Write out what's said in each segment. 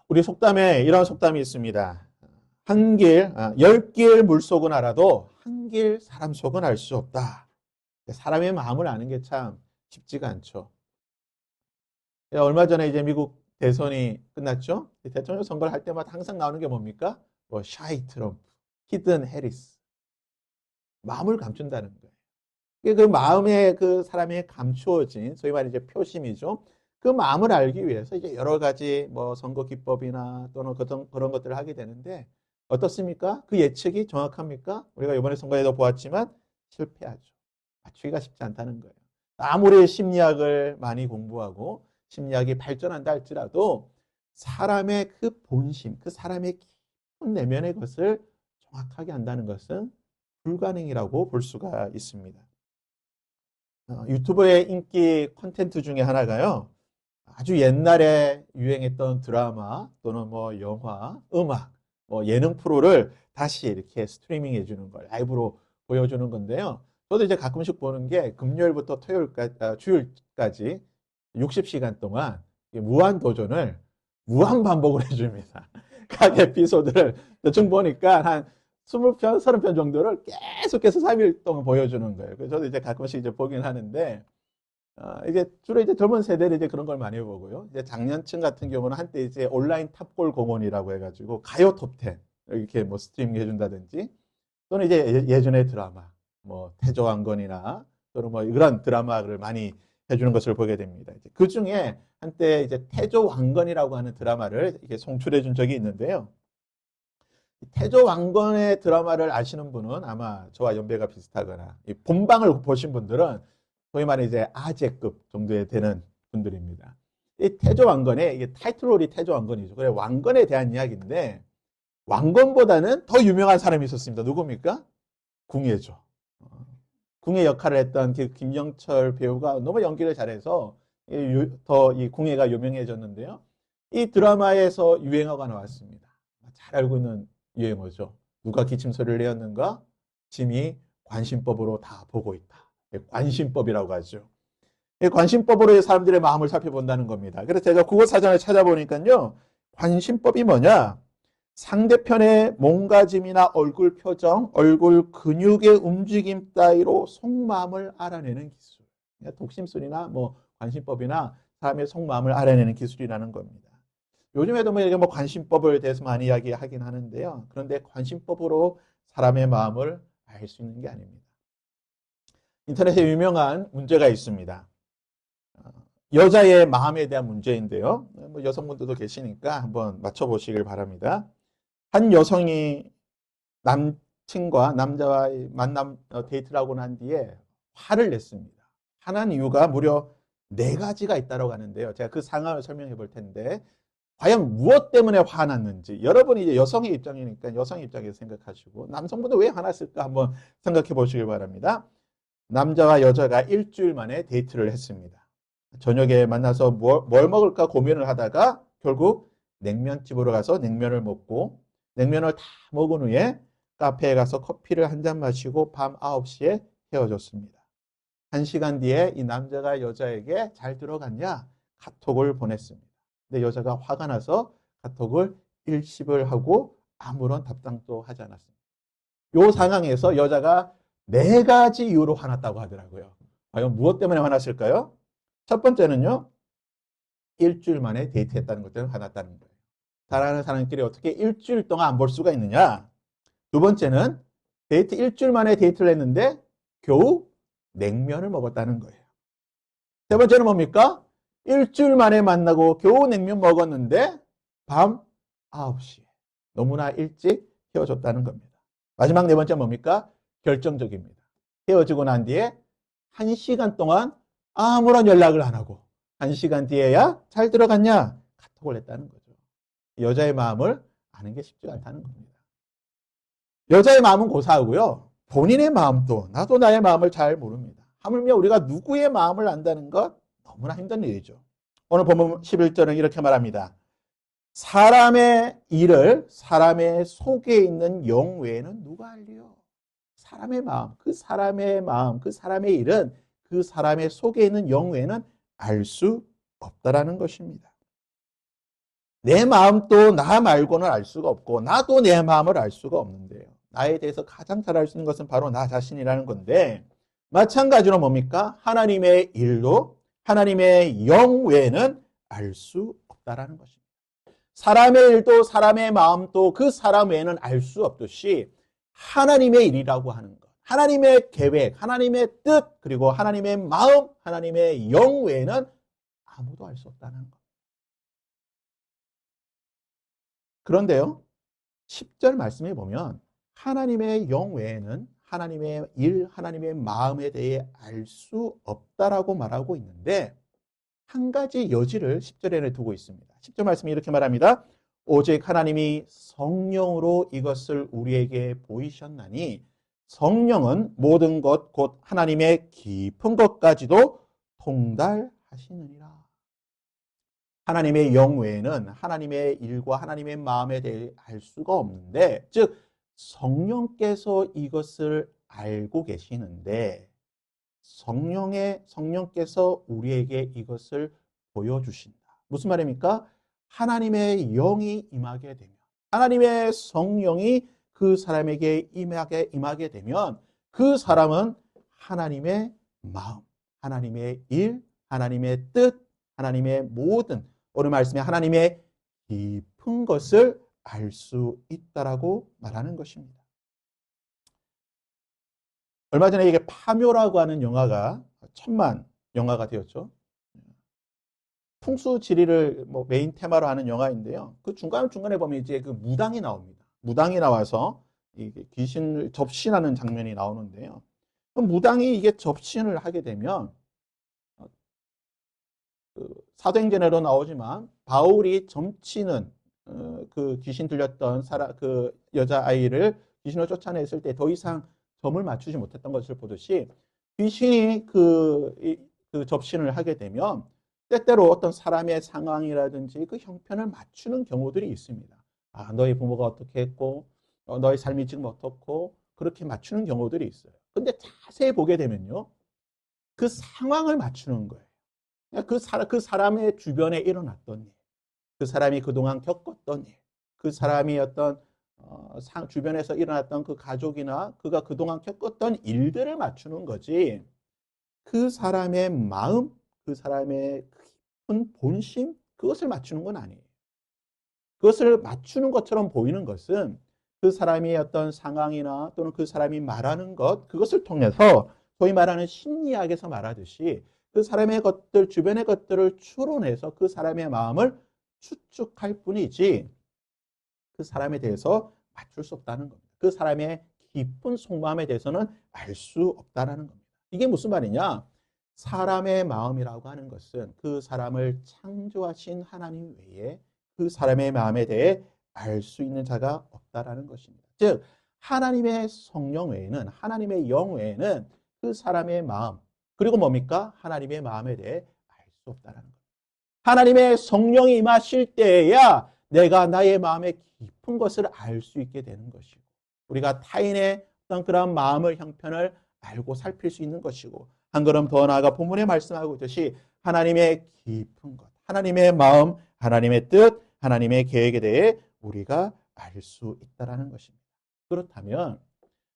우리 속담에 이런 속담이 있습니다. 열 길 물속은 알아도 한 길 사람 속은 알 수 없다. 사람의 마음을 아는 게 참 쉽지가 않죠. 얼마 전에 이제 미국 대선이 끝났죠. 대통령 선거를 할 때마다 항상 나오는 게 뭡니까? 뭐 샤이 트럼프, 히든 해리스. 마음을 감춘다는 거예요. 그 마음에 그 사람의 감추어진 소위 말해 이제 표심이죠. 그 마음을 알기 위해서 이제 여러 가지 뭐 선거 기법이나 또는 그런 것들을 하게 되는데 어떻습니까? 그 예측이 정확합니까? 우리가 이번에 선거에도 보았지만 실패하죠. 맞추기가 쉽지 않다는 거예요. 아무리 심리학을 많이 공부하고 심리학이 발전한다 할지라도 사람의 그 본심, 그 사람의 깊은 내면의 것을 정확하게 안다는 것은 불가능이라고 볼 수가 있습니다. 유튜브의 인기 콘텐츠 중에 하나가요. 아주 옛날에 유행했던 드라마 또는 뭐 영화, 음악, 뭐 예능 프로를 다시 이렇게 스트리밍 해주는 걸 라이브로 보여주는 건데요. 저도 이제 가끔씩 보는 게 금요일부터 주일까지 60시간 동안 무한 도전을 무한 반복을 해줍니다. 각 에피소드를 대충 보니까 한 20편, 30편 정도를 계속해서 3일 동안 보여주는 거예요. 그래서 저도 이제 가끔씩 이제 보긴 하는데, 이게 주로 이제 젊은 세대는 이제 그런 걸 많이 보고요. 이제 장년층 같은 경우는 한때 이제 온라인 탑골 공원이라고 해가지고 가요 톱10 이렇게 뭐 스트리밍 해준다든지 또는 이제 예전의 드라마, 뭐 태조왕건이나 또는 뭐 이런 드라마를 많이 해주는 것을 보게 됩니다. 그 중에 한때 이제 태조왕건이라고 하는 드라마를 이게 송출해 준 적이 있는데요. 태조왕건의 드라마를 아시는 분은 아마 저와 연배가 비슷하거나 이 본방을 보신 분들은 소위 말해 이제 아재급 정도에 되는 분들입니다. 이 태조왕건의 이게 타이틀롤이 태조왕건이죠. 그래 왕건에 대한 이야기인데 왕건보다는 더 유명한 사람이 있었습니다. 누굽니까? 궁예죠. 궁예 역할을 했던 그 김영철 배우가 너무 연기를 잘해서 더 이 궁예가 유명해졌는데요. 이 드라마에서 유행어가 나왔습니다. 잘 알고 있는 유행어죠. 누가 기침소리를 내었는가? 짐이 관심법으로 다 보고 있다. 관심법이라고 하죠. 관심법으로 사람들의 마음을 살펴본다는 겁니다. 그래서 제가 국어사전을 찾아보니까요. 관심법이 뭐냐? 상대편의 몸가짐이나 얼굴 표정, 얼굴 근육의 움직임 따위로 속마음을 알아내는 기술. 독심술이나 뭐 관심법이나 사람의 속마음을 알아내는 기술이라는 겁니다. 요즘에도 뭐 이렇게 뭐 관심법을 대해서 많이 이야기하긴 하는데요. 그런데 관심법으로 사람의 마음을 알 수 있는 게 아닙니다. 인터넷에 유명한 문제가 있습니다. 여자의 마음에 대한 문제인데요. 뭐 여성분들도 계시니까 한번 맞춰보시길 바랍니다. 한 여성이 남친과 남자와의 만남 데이트를 하고 난 뒤에 화를 냈습니다. 화난 이유가 무려 4가지가 있다고 하는데요. 제가 그 상황을 설명해 볼 텐데 과연 무엇 때문에 화났는지 여러분이 이제 여성의 입장이니까 여성의 입장에서 생각하시고 남성분들 왜 화났을까 한번 생각해 보시길 바랍니다. 남자와 여자가 일주일 만에 데이트를 했습니다. 저녁에 만나서 뭘 먹을까 고민을 하다가 결국 냉면집으로 가서 냉면을 먹고 냉면을 다 먹은 후에 카페에 가서 커피를 한 잔 마시고 밤 9시에 헤어졌습니다. 1시간 뒤에 이 남자가 여자에게 잘 들어갔냐? 카톡을 보냈습니다. 근데 여자가 화가 나서 카톡을 일십을 하고 아무런 답장도 하지 않았습니다. 이 상황에서 여자가 4가지 이유로 화났다고 하더라고요. 과연 무엇 때문에 화났을까요? 첫 번째는요. 일주일 만에 데이트했다는 것 때문에 화났다는 거예요. 사랑하는 사람끼리 어떻게 일주일 동안 안 볼 수가 있느냐? 두 번째는 데이트 일주일 만에 데이트를 했는데 겨우 냉면을 먹었다는 거예요. 세 번째는 뭡니까? 일주일 만에 만나고 겨우 냉면 먹었는데 밤 9시에 너무나 일찍 헤어졌다는 겁니다. 마지막 4번째 뭡니까? 결정적입니다. 헤어지고 난 뒤에 1시간 동안 아무런 연락을 안 하고 1시간 뒤에야 잘 들어갔냐? 카톡을 했다는 거죠. 여자의 마음을 아는 게 쉽지 않다는 겁니다. 여자의 마음은 고사하고요. 본인의 마음도 나도 나의 마음을 잘 모릅니다. 하물며 우리가 누구의 마음을 안다는 것 너무나 힘든 일이죠. 오늘 본문 11절은 이렇게 말합니다. 사람의 일을 사람의 속에 있는 영 외에는 누가 알리요? 사람의 마음, 그 사람의 마음, 그 사람의 일은 그 사람의 속에 있는 영 외에는 알 수 없다라는 것입니다. 내 마음도 나 말고는 알 수가 없고 나도 내 마음을 알 수가 없는데요. 나에 대해서 가장 잘 알 수 있는 것은 바로 나 자신이라는 건데 마찬가지로 뭡니까? 하나님의 일도 하나님의 영 외에는 알 수 없다라는 것입니다. 사람의 일도 사람의 마음도 그 사람 외에는 알 수 없듯이 하나님의 일이라고 하는 것, 하나님의 계획, 하나님의 뜻, 그리고 하나님의 마음, 하나님의 영 외에는 아무도 알 수 없다는 것. 그런데요, 10절 말씀에 보면 하나님의 영 외에는 하나님의 일, 하나님의 마음에 대해 알 수 없다라고 말하고 있는데 한 가지 여지를 10절에 두고 있습니다. 10절 말씀이 이렇게 말합니다. 오직 하나님이 성령으로 이것을 우리에게 보이셨나니 성령은 모든 것 곧 하나님의 깊은 것까지도 통달하시느니라. 하나님의 영 외에는 하나님의 일과 하나님의 마음에 대해 알 수가 없는데, 즉 성령께서 이것을 알고 계시는데 성령께서 우리에게 이것을 보여주신다. 무슨 말입니까? 하나님의 영이 임하게 되면, 하나님의 성령이 그 사람에게 임하게 되면 그 사람은 하나님의 마음, 하나님의 일, 하나님의 뜻, 하나님의 모든, 오늘 말씀에 하나님의 깊은 것을 알 수 있다라고 말하는 것입니다. 얼마 전에 이게 파묘라고 하는 영화가 천만 영화가 되었죠. 풍수지리를 메인 테마로 하는 영화인데요. 그 중간중간에 보면 이제 그 무당이 나옵니다. 무당이 나와서 이게 귀신을 접신하는 장면이 나오는데요. 그 무당이 이게 접신을 하게 되면 그 사도행전에도 나오지만 바울이 점치는 그 귀신 들렸던 그 여자아이를 귀신을 쫓아냈을 때 더 이상 점을 맞추지 못했던 것을 보듯이 귀신이 그 접신을 하게 되면 때때로 어떤 사람의 상황이라든지 그 형편을 맞추는 경우들이 있습니다. 아, 너의 부모가 어떻게 했고 너의 삶이 지금 어떻고 그렇게 맞추는 경우들이 있어요. 근데 자세히 보게 되면요. 그 상황을 맞추는 거예요. 그 사람의 주변에 일어났던 일, 그 사람이 그동안 겪었던 일, 그 사람이 어떤 주변에서 일어났던 그 가족이나 그가 그동안 겪었던 일들을 맞추는 거지 그 사람의 마음, 그 사람의 깊은 본심 그것을 맞추는 건 아니에요. 그것을 맞추는 것처럼 보이는 것은 그 사람이 어떤 상황이나 또는 그 사람이 말하는 것 그것을 통해서 소위 말하는 심리학에서 말하듯이 그 사람의 것들, 주변의 것들을 추론해서 그 사람의 마음을 추측할 뿐이지 그 사람에 대해서 맞출 수 없다는 겁니다. 그 사람의 깊은 속마음에 대해서는 알 수 없다는 겁니다. 이게 무슨 말이냐? 사람의 마음이라고 하는 것은 그 사람을 창조하신 하나님 외에 그 사람의 마음에 대해 알 수 있는 자가 없다라는 것입니다. 즉 하나님의 성령 외에는 하나님의 영 외에는 그 사람의 마음 그리고 뭡니까? 하나님의 마음에 대해 알 수 없다라는 겁니다. 하나님의 성령이 임하실 때에야 내가 나의 마음의 깊은 것을 알 수 있게 되는 것이고 우리가 타인의 어떤 그런 마음을 형편을 알고 살필 수 있는 것이고 한 걸음 더 나아가 본문에 말씀하고 있듯이 하나님의 깊은 것, 하나님의 마음, 하나님의 뜻, 하나님의 계획에 대해 우리가 알 수 있다는 것입니다. 그렇다면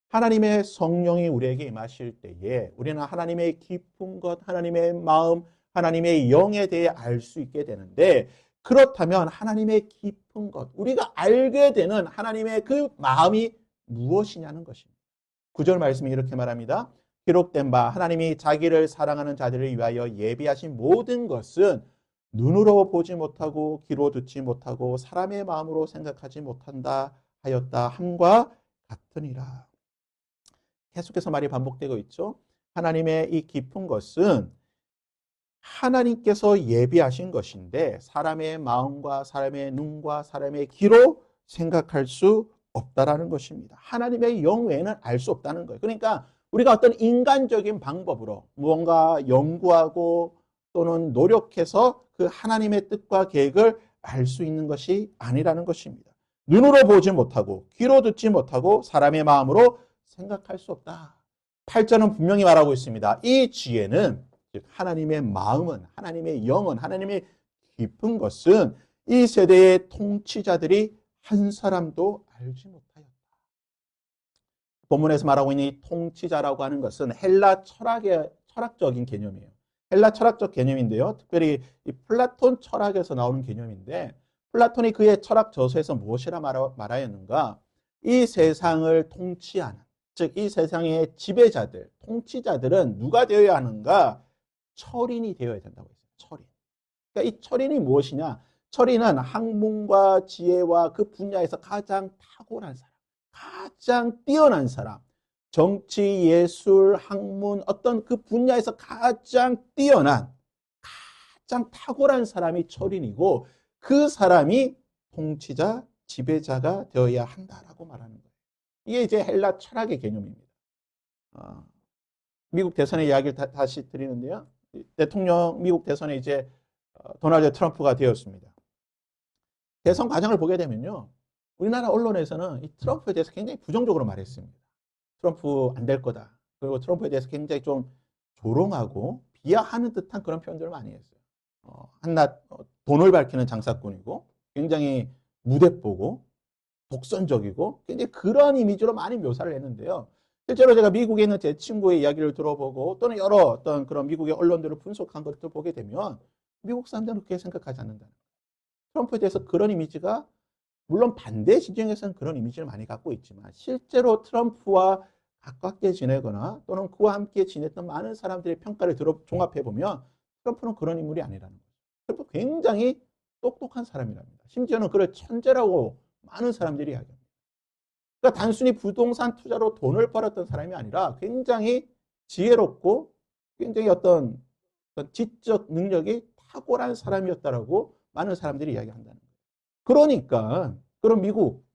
하나님의 성령이 우리에게 임하실 때에 우리는 하나님의 깊은 것, 하나님의 마음, 하나님의 영에 대해 알 수 있게 되는데 그렇다면 하나님의 깊은 것, 우리가 알게 되는 하나님의 그 마음이 무엇이냐는 것입니다. 9절 말씀이 이렇게 말합니다. 기록된 바 하나님이 자기를 사랑하는 자들을 위하여 예비하신 모든 것은 눈으로 보지 못하고 귀로 듣지 못하고 사람의 마음으로 생각하지 못한다 하였다 함과 같으니라. 계속해서 말이 반복되고 있죠. 하나님의 이 깊은 것은 하나님께서 예비하신 것인데 사람의 마음과 사람의 눈과 사람의 귀로 생각할 수 없다라는 것입니다. 하나님의 영 외에는 알 수 없다는 거예요. 그러니까 우리가 어떤 인간적인 방법으로 무언가 연구하고 또는 노력해서 그 하나님의 뜻과 계획을 알 수 있는 것이 아니라는 것입니다. 눈으로 보지 못하고 귀로 듣지 못하고 사람의 마음으로 생각할 수 없다. 8절은 분명히 말하고 있습니다. 이 지혜는 즉 하나님의 마음은 하나님의 영은 하나님의 깊은 것은 이 세대의 통치자들이 한 사람도 알지 못하였다. 본문에서 말하고 있는 이 통치자라고 하는 것은 헬라 철학적인 개념이에요. 헬라 철학적 개념인데요. 특별히 이 플라톤 철학에서 나오는 개념인데, 플라톤이 그의 철학 저서에서 무엇이라 말하였는가? 이 세상을 통치하는, 즉 이 세상의 지배자들, 통치자들은 누가 되어야 하는가? 철인이 되어야 된다고 했어요. 철인. 그러니까 이 철인이 무엇이냐? 철인은 학문과 지혜와 그 분야에서 가장 탁월한 사람, 가장 뛰어난 사람, 정치, 예술, 학문, 어떤 그 분야에서 가장 뛰어난, 가장 탁월한 사람이 철인이고, 그 사람이 통치자, 지배자가 되어야 한다라고 말하는 거예요. 이게 이제 헬라 철학의 개념입니다. 미국 대선의 이야기를 다시 드리는데요. 미국 대선에 이제 도널드 트럼프가 되었습니다. 대선 과정을 보게 되면요. 우리나라 언론에서는 이 트럼프에 대해서 굉장히 부정적으로 말했습니다. 트럼프 안 될 거다. 그리고 트럼프에 대해서 굉장히 좀 조롱하고 비하하는 듯한 그런 표현들을 많이 했어요. 한낱 돈을 밝히는 장사꾼이고 굉장히 무대뽀고 독선적이고 굉장히 그런 이미지로 많이 묘사를 했는데요. 실제로 제가 미국에 있는 제 친구의 이야기를 들어보고 또는 여러 어떤 그런 미국의 언론들을 분석한 것을 보게 되면 미국 사람들은 그렇게 생각하지 않는다. 트럼프에 대해서 그런 이미지가 물론 반대 진영에서는 그런 이미지를 많이 갖고 있지만 실제로 트럼프와 가깝게 지내거나 또는 그와 함께 지냈던 많은 사람들의 평가를 종합해 보면 트럼프는 그런 인물이 아니라는 거죠. 트럼프 굉장히 똑똑한 사람이랍니다. 심지어는 그를 천재라고 많은 사람들이 이야기합니다. 그러니까 단순히 부동산 투자로 돈을 벌었던 사람이 아니라 굉장히 지혜롭고 굉장히 어떤 지적 능력이 탁월한 사람이었다라고 많은 사람들이 이야기한다는 거예요. 그러니까 그럼 미국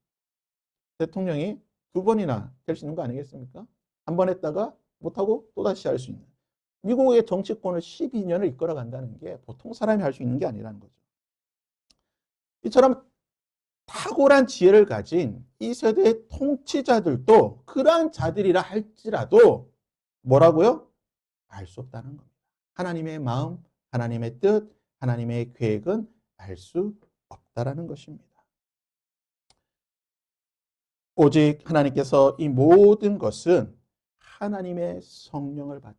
대통령이 두 번이나 될 수 있는 거 아니겠습니까? 한 번 했다가 못하고 또다시 할 수 있는. 미국의 정치권을 12년을 이끌어 간다는 게 보통 사람이 할 수 있는 게 아니라는 거죠. 이처럼 탁월한 지혜를 가진 이 세대의 통치자들도 그러한 자들이라 할지라도 뭐라고요? 알 수 없다는 겁니다. 하나님의 마음, 하나님의 뜻, 하나님의 계획은 알 수 없다라는 것입니다. 오직 하나님께서 이 모든 것은 하나님의 성령을 받은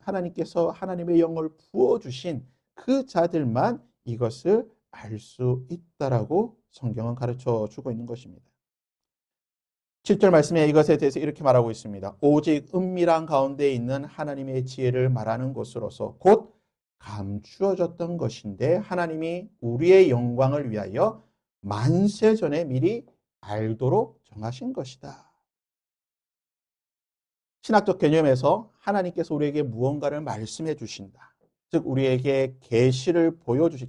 하나님께서 하나님의 영을 부어주신 그 자들만 이것을 알 수 있다라고 성경은 가르쳐 주고 있는 것입니다. 7절 말씀에 이것에 대해서 이렇게 말하고 있습니다. 오직 은밀한 가운데 있는 하나님의 지혜를 말하는 것으로서 곧 감추어졌던 것인데 하나님이 우리의 영광을 위하여 만세 전에 미리 알도록 정하신 것이다. 신학적 개념에서 하나님께서 우리에게 무언가를 말씀해 주신다. 즉 우리에게 계시를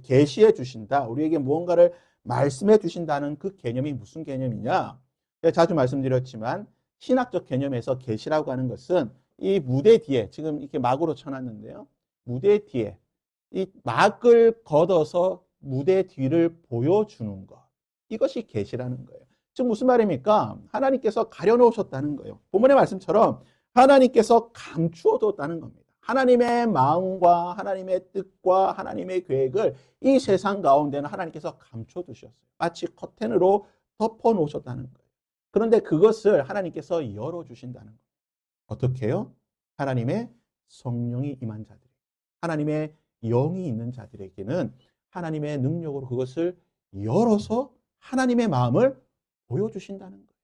계시해 주신다. 우리에게 무언가를 말씀해 주신다는 그 개념이 무슨 개념이냐? 제가 자주 말씀드렸지만 신학적 개념에서 계시라고 하는 것은 이 무대 뒤에 지금 이렇게 막으로 쳐놨는데요. 무대 뒤에 이 막을 걷어서 무대 뒤를 보여주는 것. 이것이 계시라는 거예요. 즉 무슨 말입니까? 하나님께서 가려놓으셨다는 거예요. 본문의 말씀처럼 하나님께서 감추어뒀다는 겁니다. 하나님의 마음과 하나님의 뜻과 하나님의 계획을 이 세상 가운데는 하나님께서 감춰두셨어요. 마치 커튼으로 덮어놓으셨다는 거예요. 그런데 그것을 하나님께서 열어주신다는 거예요. 어떻게 해요? 하나님의 성령이 임한 자들, 하나님의 영이 있는 자들에게는 하나님의 능력으로 그것을 열어서 하나님의 마음을 보여주신다는 거예요.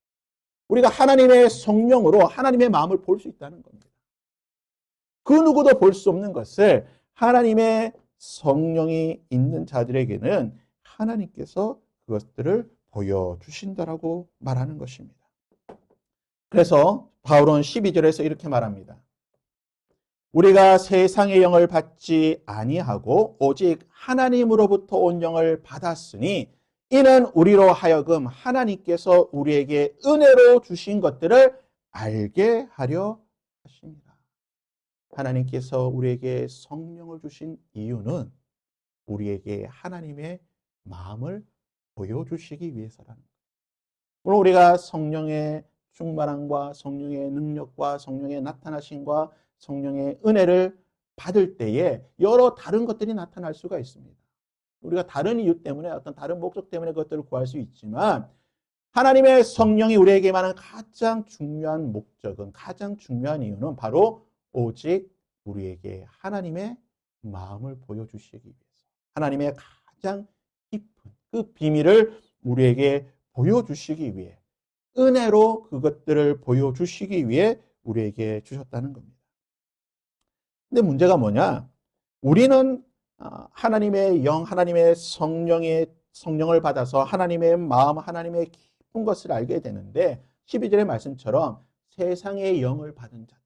우리가 하나님의 성령으로 하나님의 마음을 볼 수 있다는 겁니다. 그 누구도 볼 수 없는 것을 하나님의 성령이 있는 자들에게는 하나님께서 그것들을 보여주신다라고 말하는 것입니다. 그래서 바울은 12절에서 이렇게 말합니다. 우리가 세상의 영을 받지 아니하고 오직 하나님으로부터 온 영을 받았으니 이는 우리로 하여금 하나님께서 우리에게 은혜로 주신 것들을 알게 하려 하십니다. 하나님께서 우리에게 성령을 주신 이유는 우리에게 하나님의 마음을 보여주시기 위해서라는 거예요. 물론 우리가 성령의 충만함과 성령의 능력과 성령의 나타나심과 성령의 은혜를 받을 때에 여러 다른 것들이 나타날 수가 있습니다. 우리가 다른 이유 때문에 어떤 다른 목적 때문에 그것들을 구할 수 있지만 하나님의 성령이 우리에게 임하는 가장 중요한 목적은 가장 중요한 이유는 바로 오직 우리에게 하나님의 마음을 보여주시기 위해서 하나님의 가장 깊은 그 비밀을 우리에게 보여주시기 위해 은혜로 그것들을 보여주시기 위해 우리에게 주셨다는 겁니다. 근데 문제가 뭐냐? 우리는 하나님의 영, 하나님의 성령을 받아서 하나님의 마음, 하나님의 깊은 것을 알게 되는데 12절의 말씀처럼 세상의 영을 받은 자들,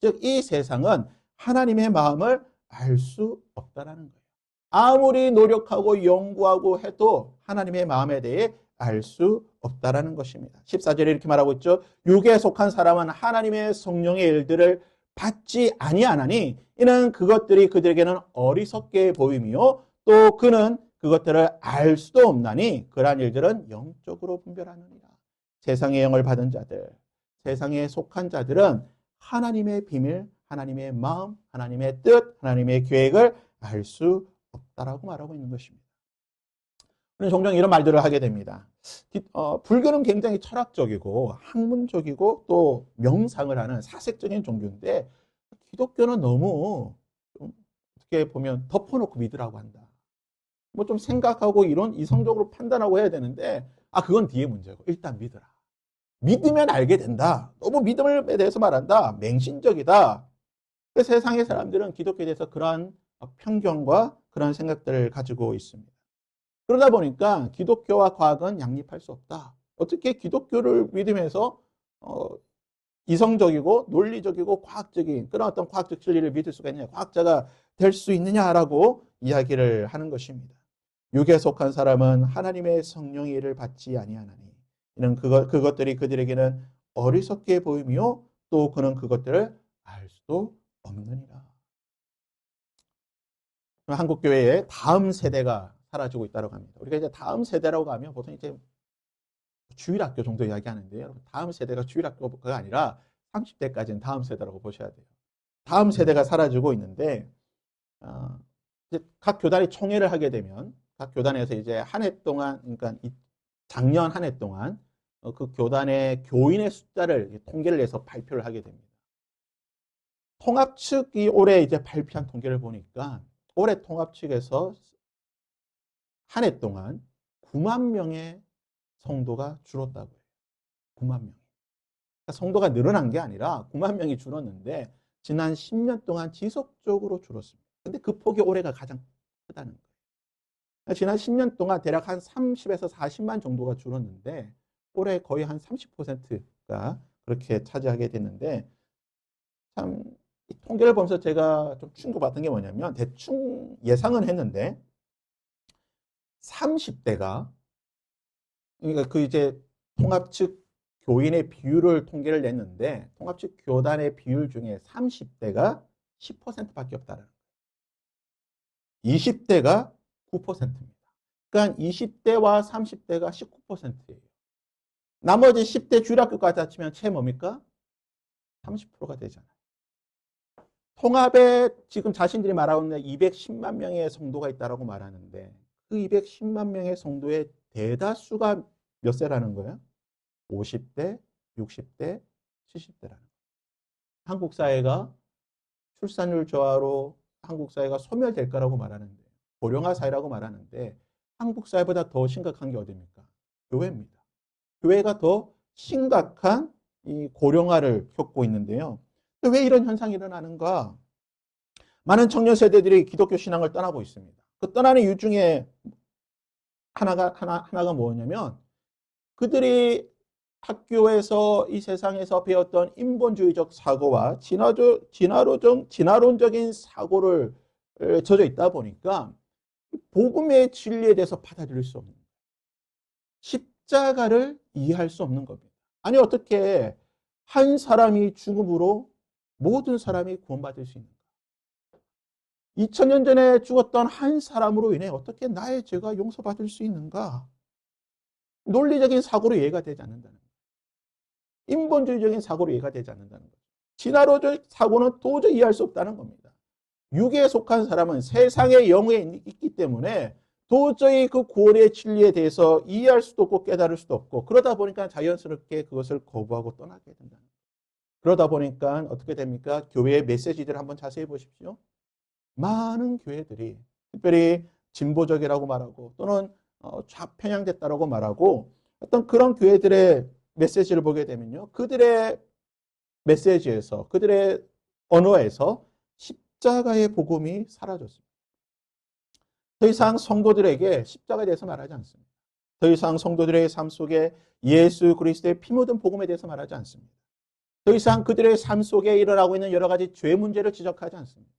즉 이 세상은 하나님의 마음을 알 수 없다라는 거예요. 아무리 노력하고 연구하고 해도 하나님의 마음에 대해 알 수 없다라는 것입니다. 14절에 이렇게 말하고 있죠. 육에 속한 사람은 하나님의 성령의 일들을 받지 아니하나니 이는 그것들이 그들에게는 어리석게 보임이요 또 그는 그것들을 알 수도 없나니 그러한 일들은 영적으로 분별하느니라. 세상의 영을 받은 자들, 세상에 속한 자들은 하나님의 비밀, 하나님의 마음, 하나님의 뜻, 하나님의 계획을 알 수 없다라고 말하고 있는 것입니다. 우리는 종종 이런 말들을 하게 됩니다. 불교는 굉장히 철학적이고 학문적이고 또 명상을 하는 사색적인 종교인데 기독교는 너무 좀 어떻게 보면 덮어놓고 믿으라고 한다. 뭐 좀 생각하고 이런 이성적으로 판단하고 해야 되는데 그건 뒤에 문제고 일단 믿어라. 믿으면 알게 된다. 너무 믿음에 대해서 말한다. 맹신적이다. 세상의 사람들은 기독교에 대해서 그러한 편견과 그런 생각들을 가지고 있습니다. 그러다 보니까 기독교와 과학은 양립할 수 없다. 어떻게 기독교를 믿으면서 이성적이고 논리적이고 과학적인 그런 어떤 과학적 진리를 믿을 수가 있느냐, 과학자가 될 수 있느냐라고 이야기를 하는 것입니다. 육에 속한 사람은 하나님의 성령의 일을 받지 아니하나니 이는 그것들이 그들에게는 어리석게 보이며 또 그는 그것들을 알 수도 없느니라. 한국 교회의 다음 세대가 사라지고 있다고 합니다. 우리가 이제 다음 세대라고 하면 보통 이제 주일학교 정도 이야기하는데요. 여러분, 다음 세대가 주일학교가 아니라 30대까지는 다음 세대라고 보셔야 돼요. 다음 세대가 사라지고 있는데 이제 각 교단이 총회를 하게 되면 각 교단에서 이제 한 해 동안, 그러니까 작년 한 해 동안 그 교단의 교인의 숫자를 통계를 내서 발표를 하게 됩니다. 통합 측이 올해 이제 발표한 통계를 보니까 올해 통합 측에서 한 해 동안 9만 명의 성도가 줄었다고 해요. 9만 명. 그러니까 성도가 늘어난 게 아니라 9만 명이 줄었는데 지난 10년 동안 지속적으로 줄었습니다. 근데 그 폭이 올해가 가장 크다는 거예요. 그러니까 지난 10년 동안 대략 한 30에서 40만 정도가 줄었는데 올해 거의 한 30%가 그렇게 차지하게 됐는데 참 이 통계를 보면서 제가 좀 충격받은 게 뭐냐면 대충 예상은 했는데 30대가 그러니까 그 이제 통합 측 교인의 비율을 통계를 냈는데 통합 측 교단의 비율 중에 30대가 10%밖에 없다는 거예요. 20대가 9%입니다. 그러니까 20대와 30대가 19%예요. 나머지 10대 주일학교까지 합치면 채 뭡니까? 30%가 되잖아요. 통합에 지금 자신들이 말하고 있는 210만 명의 성도가 있다고 말하는데 그 210만 명의 성도의 대다수가 몇 세라는 거예요? 50대, 60대, 70대라는 거예요. 한국 사회가 출산율 저하로 한국 사회가 소멸될 거라고 말하는데 고령화 사회라고 말하는데 한국 사회보다 더 심각한 게 어디입니까? 교회입니다. 교회가 더 심각한 이 고령화를 겪고 있는데요. 왜 이런 현상이 일어나는가? 많은 청년 세대들이 기독교 신앙을 떠나고 있습니다. 그 떠나는 이유 중에 하나가 뭐냐면 그들이 학교에서 이 세상에서 배웠던 인본주의적 사고와 진화론적인 사고를 젖어 있다 보니까 복음의 진리에 대해서 받아들일 수 없는 거예요. 십자가를 이해할 수 없는 겁니다. 아니 어떻게 한 사람이 죽음으로 모든 사람이 구원받을 수 있는가? 2000년 전에 죽었던 한 사람으로 인해 어떻게 나의 죄가 용서받을 수 있는가? 논리적인 사고로 이해가 되지 않는다는 거예요. 인본주의적인 사고로 이해가 되지 않는다는 거죠. 진화론적 사고는 도저히 이해할 수 없다는 겁니다. 육에 속한 사람은 세상의 영에 있기 때문에 도저히 그 구원의 진리에 대해서 이해할 수도 없고 깨달을 수도 없고 그러다 보니까 자연스럽게 그것을 거부하고 떠나게 된다. 그러다 보니까 어떻게 됩니까? 교회의 메시지들을 한번 자세히 보십시오. 많은 교회들이 특별히 진보적이라고 말하고 또는 좌편향됐다라고 말하고 어떤 그런 교회들의 메시지를 보게 되면요. 그들의 메시지에서 그들의 언어에서 십자가의 복음이 사라졌습니다. 더 이상 성도들에게 십자가에 대해서 말하지 않습니다. 더 이상 성도들의 삶 속에 예수 그리스도의 피 묻은 복음에 대해서 말하지 않습니다. 더 이상 그들의 삶 속에 일어나고 있는 여러 가지 죄 문제를 지적하지 않습니다.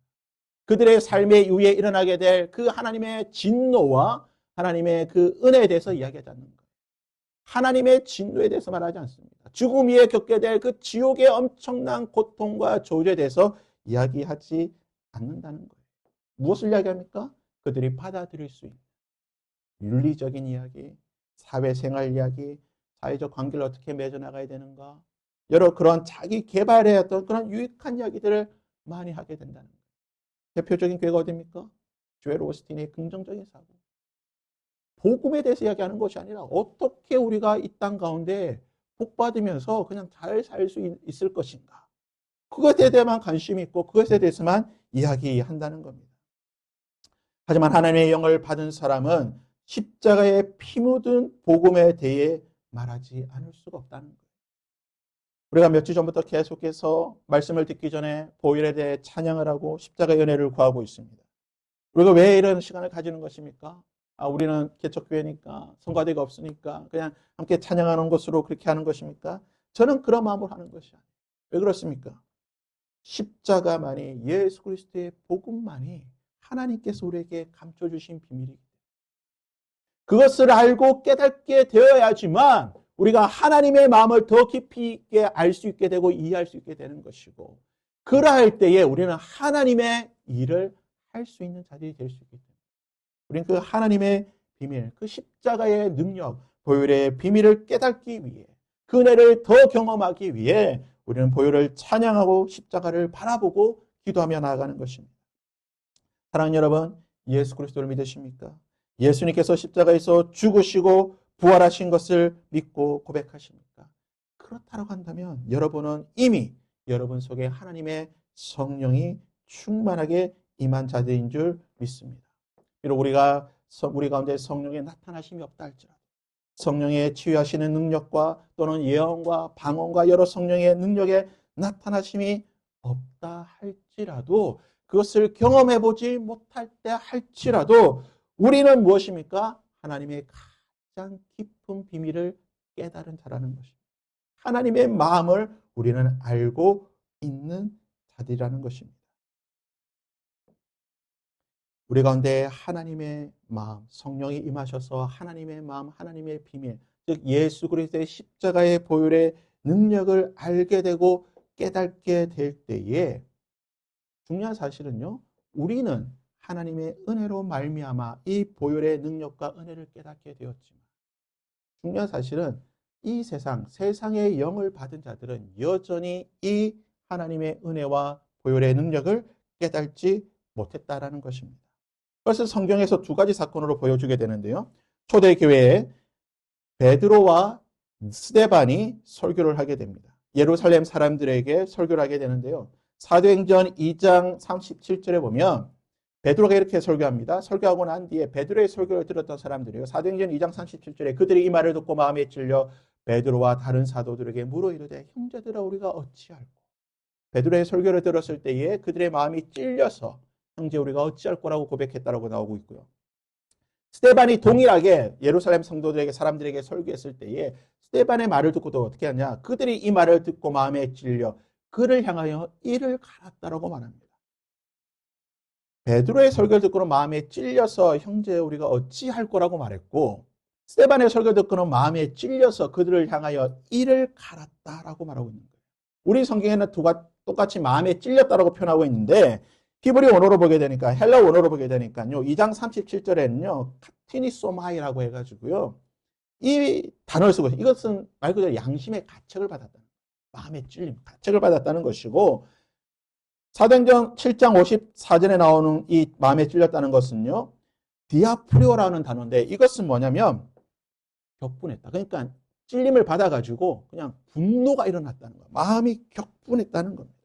그들의 삶의 이후에 일어나게 될 그 하나님의 진노와 하나님의 그 은혜에 대해서 이야기하지 않는 거예요. 하나님의 진노에 대해서 말하지 않습니다. 죽음 위에 겪게 될 그 지옥의 엄청난 고통과 저주에 대해서 이야기하지 않는다는 거예요. 무엇을 이야기합니까? 그들이 받아들일 수 있는 윤리적인 이야기, 사회생활 이야기, 사회적 관계를 어떻게 맺어나가야 되는가, 여러 그런 자기 개발의 어떤 그런 유익한 이야기들을 많이 하게 된다는 거예요. 대표적인 교회가 어디입니까? 조엘 오스틴의 긍정적인 사고. 복음에 대해서 이야기하는 것이 아니라 어떻게 우리가 이 땅 가운데 복 받으면서 그냥 잘 살 수 있을 것인가. 그것에 대해만 관심이 있고 그것에 대해서만 이야기한다는 겁니다. 하지만 하나님의 영을 받은 사람은 십자가에 피 묻은 복음에 대해 말하지 않을 수가 없다는 거예요. 우리가 몇 주 전부터 계속해서 말씀을 듣기 전에 보혈에 대해 찬양을 하고 십자가의 은혜를 구하고 있습니다. 우리가 왜 이런 시간을 가지는 것입니까? 우리는 개척교회니까 성가대가 없으니까 그냥 함께 찬양하는 것으로 그렇게 하는 것입니까? 저는 그런 마음으로 하는 것이 아니에요. 왜 그렇습니까? 십자가만이 예수 그리스도의 복음만이 하나님께서 우리에게 감춰주신 비밀이기 때문에 그것을 알고 깨닫게 되어야지만 우리가 하나님의 마음을 더 깊이 있게 알 수 있게 되고 이해할 수 있게 되는 것이고 그러할 때에 우리는 하나님의 일을 할 수 있는 자들이 될 수 있기 때문에 우리는 그 하나님의 비밀, 그 십자가의 능력, 보혈의 비밀을 깨닫기 위해 그 은혜를 더 경험하기 위해 우리는 보혈을 찬양하고 십자가를 바라보고 기도하며 나아가는 것입니다. 사랑하는 여러분, 예수 그리스도를 믿으십니까? 예수님께서 십자가에서 죽으시고 부활하신 것을 믿고 고백하십니까? 그렇다고 한다면 여러분은 이미 여러분 속에 하나님의 성령이 충만하게 임한 자들인 줄 믿습니다. 비록 우리 가운데 성령의 나타나심이 없다 할지라도 성령의 치유하시는 능력과 또는 예언과 방언과 여러 성령의 능력의 나타나심이 없다 할지라도 그것을 경험해 보지 못할 때 할지라도 우리는 무엇입니까? 하나님의 가장 깊은 비밀을 깨달은 자라는 것입니다. 하나님의 마음을 우리는 알고 있는 자들이라는 것입니다. 우리 가운데 하나님의 마음, 성령이 임하셔서 하나님의 마음, 하나님의 비밀, 즉 예수 그리스도의 십자가의 보혈의 능력을 알게 되고 깨닫게 될 때에 중요한 사실은요. 우리는 하나님의 은혜로 말미암아 이 보혈의 능력과 은혜를 깨닫게 되었지만 중요한 사실은 이 세상의 영을 받은 자들은 여전히 이 하나님의 은혜와 보혈의 능력을 깨닫지 못했다라는 것입니다. 그래서 성경에서 두 가지 사건으로 보여주게 되는데요. 초대교회에 베드로와 스데반이 설교를 하게 됩니다. 예루살렘 사람들에게 설교를 하게 되는데요. 사도행전 2장 37절에 보면 베드로가 이렇게 설교합니다. 설교하고 난 뒤에 베드로의 설교를 들었던 사람들이요. 사도행전 2장 37절에 그들이 이 말을 듣고 마음에 찔려 베드로와 다른 사도들에게 물어 이르되 형제들아 우리가 어찌할꼬. 베드로의 설교를 들었을 때에 그들의 마음이 찔려서 형제 우리가 어찌할 거라고 고백했다라고 나오고 있고요. 스데반이 동일하게 예루살렘 성도들에게 사람들에게 설교했을 때에 스데반의 말을 듣고도 어떻게 하냐. 그들이 이 말을 듣고 마음에 찔려 그를 향하여 이를 갈았다라고 말합니다. 베드로의 설교를 듣고는 마음에 찔려서 형제 우리가 어찌할 거라고 말했고 스데반의 설교를 듣고는 마음에 찔려서 그들을 향하여 이를 갈았다라고 말하고 있는 거예요. 우리 성경에는 똑같이 마음에 찔렸다라고 표현하고 있는데 히브리 원어로 보게 되니까 헬라 원어로 보게 되니까요. 2장 37절에는요. 카티니소마이라고 해가지고요. 이 단어를 쓰고 이것은 말 그대로 양심의 가책을 받았다는 거예요. 마음의 찔림, 가책을 받았다는 것이고 사도행전 7장 54절에 나오는 이 마음에 찔렸다는 것은요. 디아프리오라는 단어인데 이것은 뭐냐면 격분했다. 그러니까 찔림을 받아가지고 그냥 분노가 일어났다는 거예요. 마음이 격분했다는 겁니다.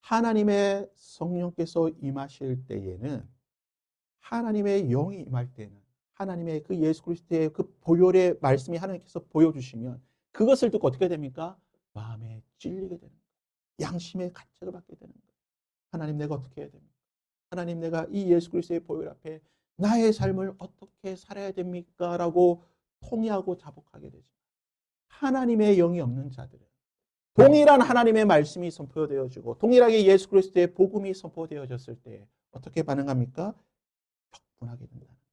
하나님의 성령께서 임하실 때에는 하나님의 영이 임할 때는 하나님의 그 예수 그리스도의 그 보혈의 말씀이 하나님께서 보여주시면 그것을 듣고 어떻게 됩니까? 마음에 찔리게 되는 거예요. 양심의 가책을 받게 되는 거예요. 하나님 내가 어떻게 해야 됩니까? 하나님 내가 이 예수 그리스도의 보혈 앞에 나의 삶을 어떻게 살아야 됩니까? 라고 통회하고 자복하게 되죠. 하나님의 영이 없는 자들은 동일한 하나님의 말씀이 선포되어지고 동일하게 예수 그리스도의 복음이 선포되어졌을 때 어떻게 반응합니까? 격분하게 된다는 거예요.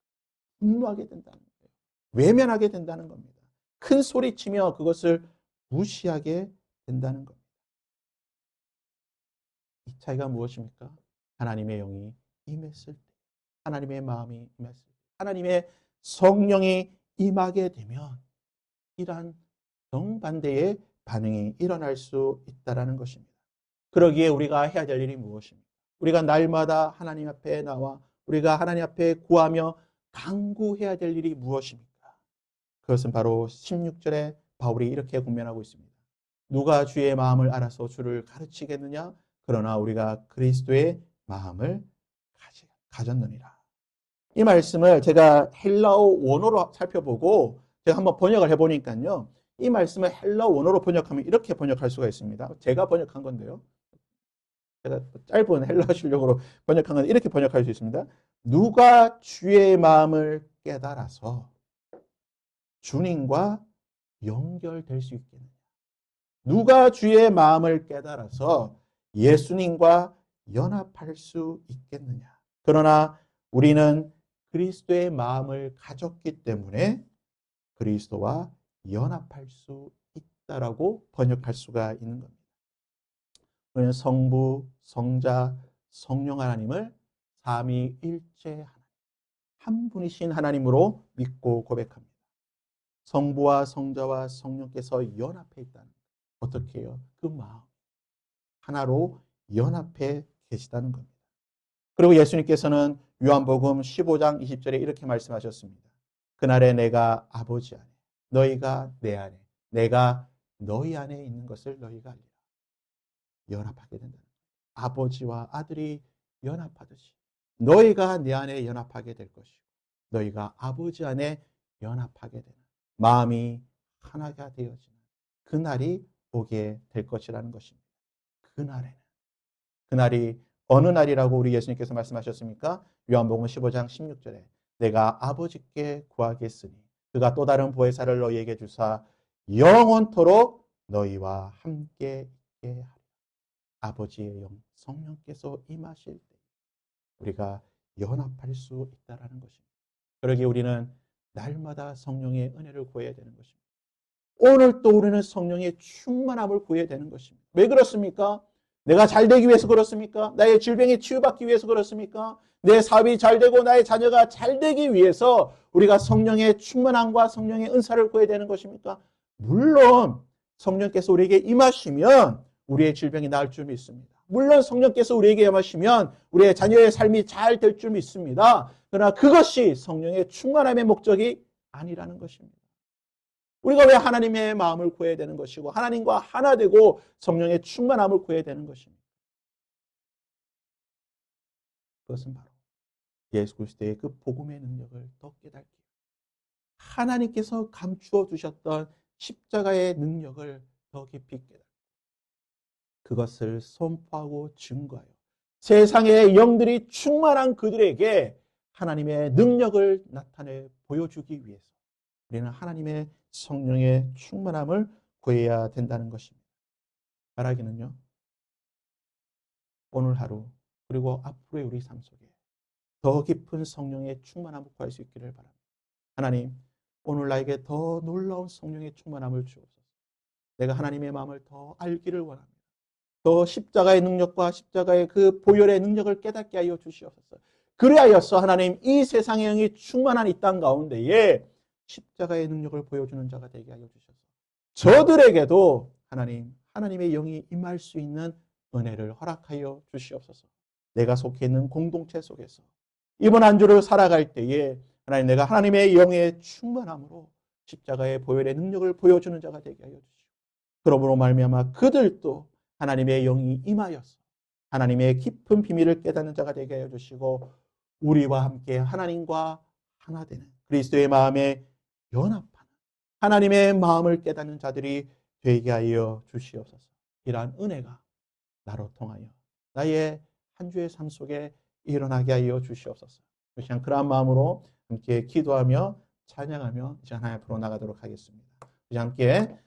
분노하게 된다는 거예요. 외면하게 된다는 겁니다. 큰 소리치며 그것을 무시하게 된다는 겁니다. 이 차이가 무엇입니까? 하나님의 영이 임했을 때, 하나님의 마음이 임했을 때, 하나님의 성령이 임하게 되면 이러한 정반대의 반응이 일어날 수 있다는 것입니다. 그러기에 우리가 해야 될 일이 무엇입니까? 우리가 날마다 하나님 앞에 나와 우리가 하나님 앞에 구하며 간구해야 될 일이 무엇입니까? 그것은 바로 16절에 바울이 이렇게 권면하고 있습니다. 누가 주의 마음을 알아서 주를 가르치겠느냐? 그러나 우리가 그리스도의 마음을 가졌느니라. 이 말씀을 제가 헬라어 원어로 살펴보고 제가 한번 번역을 해보니까요. 이 말씀을 헬라어 원어로 번역하면 이렇게 번역할 수가 있습니다. 제가 번역한 건데요. 제가 짧은 헬라어 실력으로 번역한 건 이렇게 번역할 수 있습니다. 누가 주의 마음을 깨달아서 주님과 연결될 수 있겠느냐. 누가 주의 마음을 깨달아서 예수님과 연합할 수 있겠느냐. 그러나 우리는 그리스도의 마음을 가졌기 때문에 그리스도와 연합할 수 있다라고 번역할 수가 있는 겁니다. 우리는 성부, 성자, 성령 하나님을 삼위일체 하나님, 한 분이신 하나님으로 믿고 고백합니다. 성부와 성자와 성령께서 연합해 있다는 것. 어떻게 해요? 그 마음 하나로 연합해 계시다는 겁니다. 그리고 예수님께서는 요한복음 15장 20절에 이렇게 말씀하셨습니다. 그날에 내가 아버지 안에, 너희가 내 안에, 내가 너희 안에 있는 것을 너희가 알리라. 연합하게 된다는 거예요. 아버지와 아들이 연합하듯이 너희가 내 안에 연합하게 될 것이고 너희가 아버지 안에 연합하게 되는 마음이 하나가 되어지는 그날이 오게 될 것이라는 것입니다. 그날이 어느 날이라고 우리 예수님께서 말씀하셨습니까? 요한복음 15장 16절에 내가 아버지께 구하겠으니 그가 또 다른 보혜사를 너희에게 주사 영원토록 너희와 함께 있게 하리라. 아버지의 영 성령께서 임하실 때 우리가 연합할 수 있다는 것입니다. 그러기에 우리는 날마다 성령의 은혜를 구해야 되는 것입니다. 오늘 또 우리는 성령의 충만함을 구해야 되는 것입니다. 왜 그렇습니까? 내가 잘 되기 위해서 그렇습니까? 나의 질병이 치유받기 위해서 그렇습니까? 내 사업이 잘 되고 나의 자녀가 잘 되기 위해서 우리가 성령의 충만함과 성령의 은사를 구해야 되는 것입니까? 물론 성령께서 우리에게 임하시면 우리의 질병이 나을 줄 믿습니다. 물론 성령께서 우리에게 임하시면 우리의 자녀의 삶이 잘 될 줄 믿습니다. 그러나 그것이 성령의 충만함의 목적이 아니라는 것입니다. 우리가 왜 하나님의 마음을 구해야 되는 것이고 하나님과 하나 되고 성령의 충만함을 구해야 되는 것입니다. 그것은 바로 예수 그리스도의 그 복음의 능력을 더 깨닫게 하나님께서 감추어 두셨던 십자가의 능력을 더 깊이 깨닫고 그것을 선포하고 증거하여 세상의 영들이 충만한 그들에게 하나님의 능력을 나타내 보여주기 위해서 우리는 하나님의 성령의 충만함을 구해야 된다는 것입니다. 바라기는요. 오늘 하루 그리고 앞으로의 우리 삶 속에 더 깊은 성령의 충만함을 구할 수 있기를 바랍니다. 하나님, 오늘 나에게 더 놀라운 성령의 충만함을 주옵소서. 내가 하나님의 마음을 더 알기를 원합니다. 더 십자가의 능력과 십자가의 그 보혈의 능력을 깨닫게 하여 주시옵소서. 그리하여서 하나님 이 세상의 영이 충만한 이 땅 가운데에 십자가의 능력을 보여주는 자가 되게 하여 주셔서 저들에게도 하나님의 영이 임할 수 있는 은혜를 허락하여 주시옵소서. 내가 속해 있는 공동체 속에서 이번 한 주를 살아갈 때에 하나님 내가 하나님의 영의 충만함으로 십자가의 보혈의 능력을 보여주는 자가 되게 하여 주시고 그러므로 말미암아 그들도 하나님의 영이 임하여서 하나님의 깊은 비밀을 깨닫는 자가 되게 하여 주시고 우리와 함께 하나님과 하나 되는 그리스도의 마음에 연합하는 하나님의 마음을 깨닫는 자들이 되게 하여 주시옵소서. 이러한 은혜가 나로 통하여 나의 한 주의 삶 속에 일어나게 하여 주시옵소서. 이 시간 그러한 마음으로 함께 기도하며 찬양하며 이제 하나님 앞으로 나가도록 하겠습니다. 이제 함께